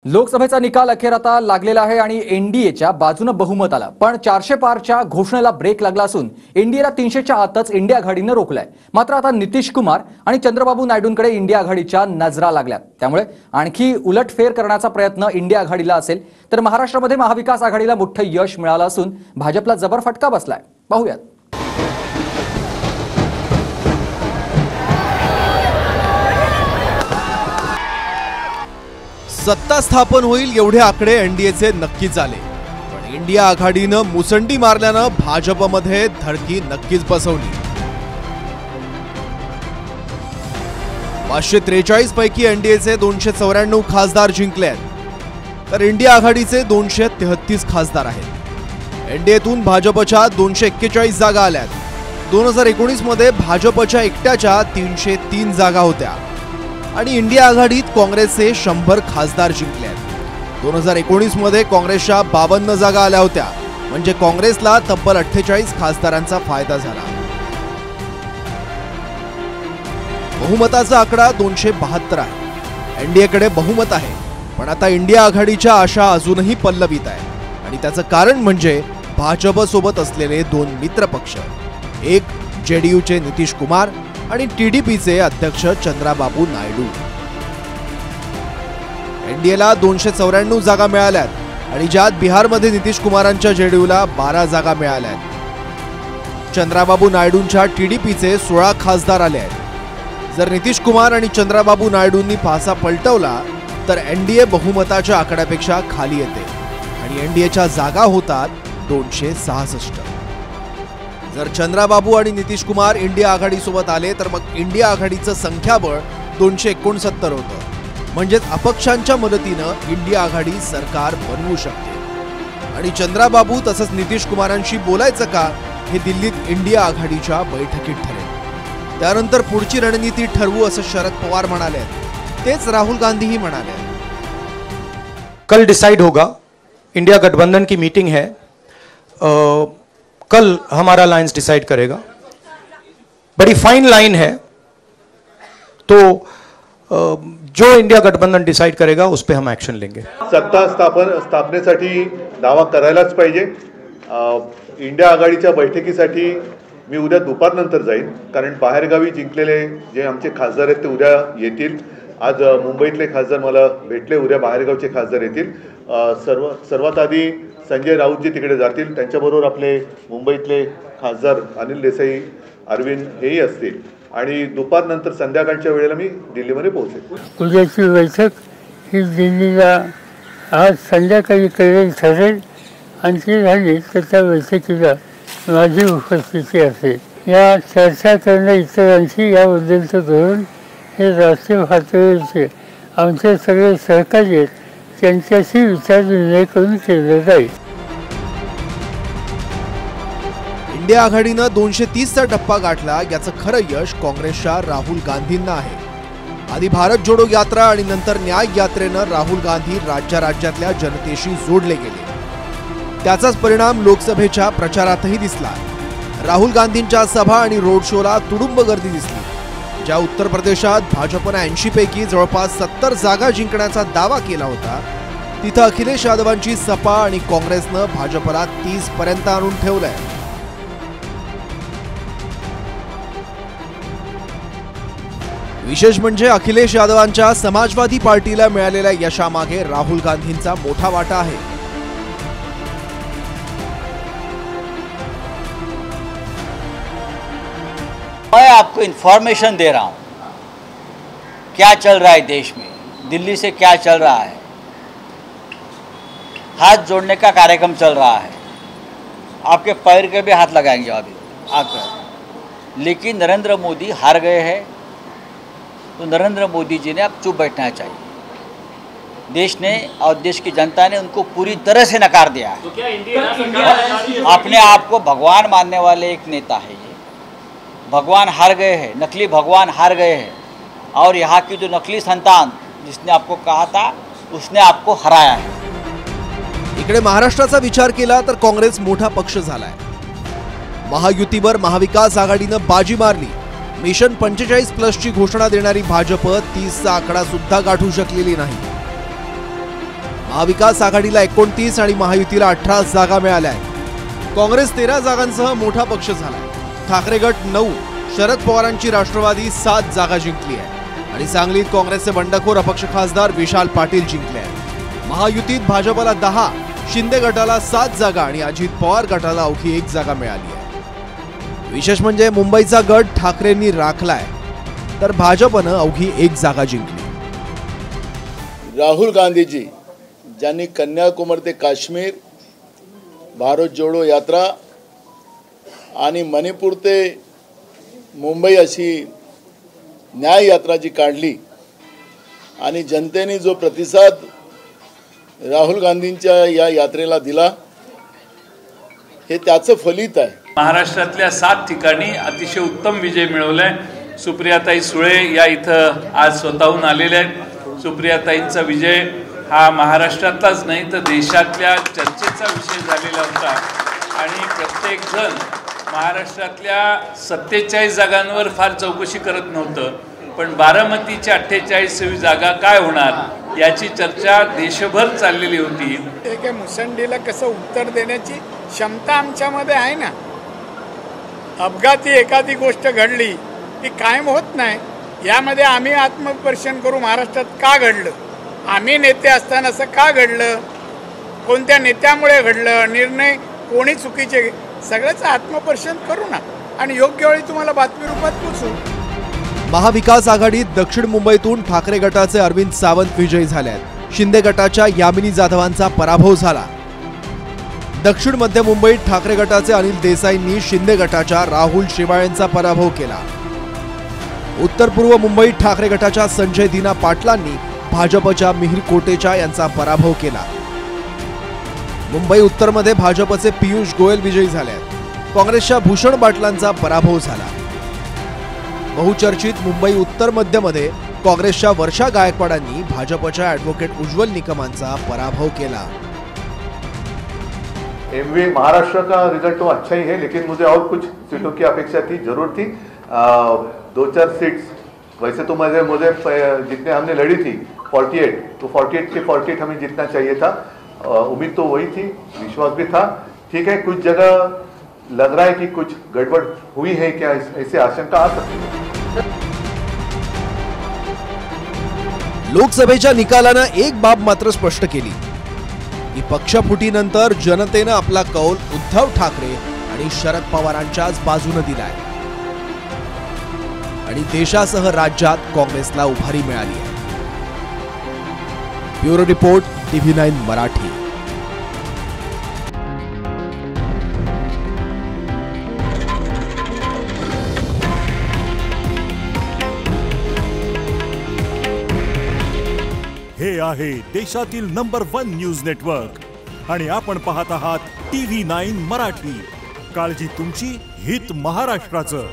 लोकसभेचा निकाल अखेर आता लागलेला आहे आणि एनडीएच्या बाजूने बहुमत आलं, पण 400 पारच्या घोषणेला ब्रेक लागला असून एनडीएला 300च्या आतच इंडिया आघाडीने रोखलाय। मात्र आता नितीश कुमार आणि चंद्रबाबू नायडूंकडे इंडिया आघाडीच्या नजरा लागल्यात, त्यामुळे आणखी उलटफेर करण्याचा प्रयत्न इंडिया आघाडीला असेल तर महाराष्ट्रामध्ये महाविकास आघाडीला मोठं यश मिळालं असून भाजपला जबर फटका बसलाय। पाहूयात। सत्ता स्थापन होईल एवढे आकडे एनडीएचे नक्कीच आले, पण इंडिया आघाडीनं मुसंडी मारल्यानं भाजपमध्ये धडकी नक्कीच बसवली। 543 पैकी एनडीएचे 294 खासदार जिंकले, तर इंडिया आघाडीचे 233 खासदार आहेत। एनडीएतून भाजपच्या 241 जागा आल्यात। 2019 मध्ये भाजपच्या एकट्याच्या 303 जागा होत्या आणि इंडिया आघाडीत काँग्रेसचे 100 खासदार जिंकले। 2019 मध्ये काँग्रेसच्या 52 जागा आल्या होत्या, म्हणजे काँग्रेसला तब्बल 48 खासदारांचा फायदा झाला। बहुमताचा आकडा 272 आहे। एनडीएकडे बहुमत आहे, पण आता इंडिया आघाडीच्या आशा अजूनही पल्लवीत आहे आणि त्याचं कारण म्हणजे भाजप सोबत असलेले दोन मित्र पक्ष, एक जेडीयूचे नितीश कुमार आणि टीडीपीचे अध्यक्ष चंद्राबाबू नायडू। एनडीएला 294 जागा मिळाल्यात आणि ज्यात बिहारमध्ये नितीश कुमारांच्या जेडीयूला 12 जागा मिळाल्यात। चंद्राबाबू नायडूंच्या टीडीपीचे 16 खासदार आले आहेत। जर नितीश कुमार आणि चंद्राबाबू नायडूंनी फासा पलटवला तर एनडीए बहुमताच्या आकड्यापेक्षा खाली येते आणि एनडीएच्या जागा होतात 266। जर चंद्राबाबू आणि नितीश कुमार इंडिया आघाडीसोबत आले तर मग इंडिया आघाडीचं संख्याबळ 269 होतं, म्हणजेच अपक्षांच्या मदतीनं इंडिया आघाडी सरकार बनवू शकते। आणि चंद्राबाबू तसंच नितीश कुमारांशी बोलायचं का हे दिल्लीत इंडिया आघाडीच्या बैठकीत ठरेल। त्यानंतर पुढची रणनीती ठरवू असं शरद पवार म्हणाले, तेच राहुल गांधीही म्हणाले। कल डिसाइड होगा, इंडिया गठबंधन की मीटिंग है, कल हमारा अलायंस डिसाइड करेगा। बड़ी फाइन लाइन है, तो जो इंडिया गठबंधन डिसाइड करेगा उस पे हम एक्शन लेंगे। सत्ता स्थापनेसाठी दावा करायलाच पाहिजे। इंडिया आघाडीच्या बैठकीसाठी मी उद्या दुपारनंतर जाईन, कारण बाहेरगावी जिंकलेले जे आमचे खासदार आहेत ते उद्या येतील। आज मुंबईतले खासदार मला भेटले, उद्या बाहेरगावचे खासदार येतील। सर्वात आधी संजय राऊतजी तिकडे जातील, त्यांच्याबरोबर आपले मुंबईतले खासदार अनिल देसाई, अरविंद हेही असतील आणि दुपारनंतर संध्याकाळच्या वेळेला मी दिल्लीमध्ये पोहोचेन। उद्याची बैठक ही दिल्लीला आज संध्याकाळी ठरेल आणि ती झाली तर त्या बैठकीला माझी उपस्थिती असेल। या चर्चा करणं इतरांशी याबद्दलचं धोरण हे राष्ट्रीय पातळीवरचे आमचे सगळे सहकारी आहेत, त्यांच्याशी विचारविनिमय करून केलं जाईल। इंडिया आघाडीनं 230चा टप्पा गाठला, याचं खरं यश काँग्रेसच्या राहुल गांधींना आहे। आधी भारत जोडो यात्रा आणि नंतर न्याय यात्रेनं राहुल गांधी राज्यातल्या जनतेशी जोडले गेले। त्याचाच परिणाम लोकसभेच्या प्रचारातही दिसला। राहुल गांधींच्या सभा आणि रोड शोला तुडुंब गर्दी दिसली। ज्या उत्तर प्रदेशात भाजपनं 80 पैकी जवळपास 70 जागा जिंकण्याचा दावा केला होता, तिथं अखिलेश यादवांची सपा आणि काँग्रेसनं भाजपला 30 पर्यंत आणून ठेवलंय। विशेष म्हणजे अखिलेश यादवांच्या समाजवादी पार्टीला मिळालेल्या यशामागे राहुल गांधींचा मोठा वाटा आहे। मैं आपको इन्फॉर्मेशन दे रहा हूँ क्या चल रहा है देश में, दिल्ली से क्या चल रहा है। हाथ जोड़ने का कार्यक्रम चल रहा है, आपके पैर के भी हाथ लगाएंगे अभी आकर। लेकिन नरेंद्र मोदी हार गए हैं, तो नरेंद्र मोदी जी ने अब चुप बैठना चाहिए। देश ने और देश की जनता ने उनको पूरी तरह से नकार दिया है। तो क्या इंडिया अपने आप को भगवान मानने वाले एक नेता है, ये भगवान हार गए हैं, नकली भगवान हार गए हैं, और यहाँ की जो नकली संतान जिसने आपको कहा था उसने आपको हराया है। इकडे महाराष्ट्राचा विचार केला तर काँग्रेस मोठा पक्ष झालाय। महायुतीवर महाविकास आघाडीनं बाजी मारली। मिशन 45+ ची घोषणा देणारी भाजप 30चा आकडा सुद्धा गाठू शकलेली नाही। महाविकास आघाडीला 29 आणि महायुतीला 18 जागा मिळाल्या आहेत. काँग्रेस 13 जागांसह मोठा पक्ष झालाय. ठाकरे गट 9, शरद पवारांची राष्ट्रवादी 7 जागा जिंकली आहे आणि सांगलीत काँग्रेसचे बंडखोर अपक्ष खासदार विशाल पाटील जिंकले आहेत. महायुतीत भाजपला 10, शिंदे गटाला 7 जागा आणि अजित पवार गटाला अवघी 1 जागा मिळाली आहे. विशेष म्हणजे मुंबईचा गट ठाकरेंनी राखलाय तर भाजपनं अवघी 1 जागा जिंकली. राहुल गांधीजी ज्यांनी कन्याकुमारी ते काश्मीर, भारत जोडो यात्रा आणि मणिपूर ते मुंबई अशी न्याय यात्रा जी काढली आणि जनतेने जो प्रतिसाद राहुल गांधींच्या या यात्रेला दिला हे त्याचं फलित आहे. महाराष्ट्रातल्या 7 ठिकाणी अतिशय उत्तम विजय मिळवलाय. सुप्रियाताई सुळे या इथं आज स्वतःहून आलेल्या आहेत. सुप्रियाताईंचा विजय हा महाराष्ट्रातलाच नाही तर देशातल्या चर्चेचा विषय झालेला होता आणि प्रत्येक जण महाराष्ट्रातल्या 47 जागांवर फार चौकशी करत नव्हतं, पण बारामतीच्या 48वी जागा काय होणार याची चर्चा देशभर चाललेली होती. एका मुसंडीला कसं उत्तर देण्याची क्षमता आमच्यामध्ये आहे ना. अपघाती एखादी गोष्ट घडली ती कायम होत नाही. यामध्ये आम्ही आत्मपरीक्षण करू, महाराष्ट्रात का घडलं, आम्ही नेते असताना असं का घडलं, कोणत्या नेत्यामुळे घडलं, निर्णय कोणी चुकीचे, सगळ्याचं आत्मपरीक्षण करू ना आणि योग्य वेळी तुम्हाला बातमी रूपात पोचू. महाविकास आघाडीत दक्षिण मुंबईतून ठाकरे गटाचे अरविंद सावंत विजयी झाले आहेत. शिंदे गटाच्या यामिनी जाधवांचा पराभव झाला. दक्षिण मध्य मुंबईत ठाकरे गटाचे अनिल देसाईंनी शिंदे गटाच्या राहुल शेवाळेंचा पराभव केला. उत्तर पूर्व मुंबईत ठाकरे गटाच्या संजय दिना पाटलांनी भाजपच्या मिहिर कोटेचा यांचा पराभव केला. मुंबई उत्तरमध्ये भाजपचे पियुष गोयल विजयी झाले आहेत. काँग्रेसच्या भूषण बाटलांचा पराभव झाला. बहुचर्चित मुंबई उत्तर मध्यमध्ये काँग्रेसच्या वर्षा गायकवाडांनी भाजपच्या ॲडव्होकेट उज्ज्वल निकमांचा पराभव केला. एमवी महाराष्ट्र का रिजल्ट तो अच्छा ही है, लेकिन मुझे और कुछ सीटों की अपेक्षा थी, जरूर थी. 2-4 सीट्स वैसे तो मुझे जितने हमने लड़ी थी 48, तो 48 के 48 हमें जीतना चाहिए था. उम्मीद तो वही थी, विश्वास भी था. ठीक है, कुछ जगह लग रहा है कि कुछ गड़बड़ हुई है क्या, ऐसे आशंका आ सकती है. लोकसभेच्या निकालानं एक बाब मात्र स्पष्ट केली की पक्षफुटीनंतर जनतेनं आपला कौल उद्धव ठाकरे आणि शरद पवारांच्याच बाजूने दिलाय आणि देशासह राज्यात काँग्रेसला उभारी मिळाली आहे. Bureau report, TV9 Marathi. हे आहे देशातील नंबर 1 न्यूज नेटवर्क आणि आपण पाहत आहात TV9 मराठी. काळजी तुमची, हित महाराष्ट्राचं.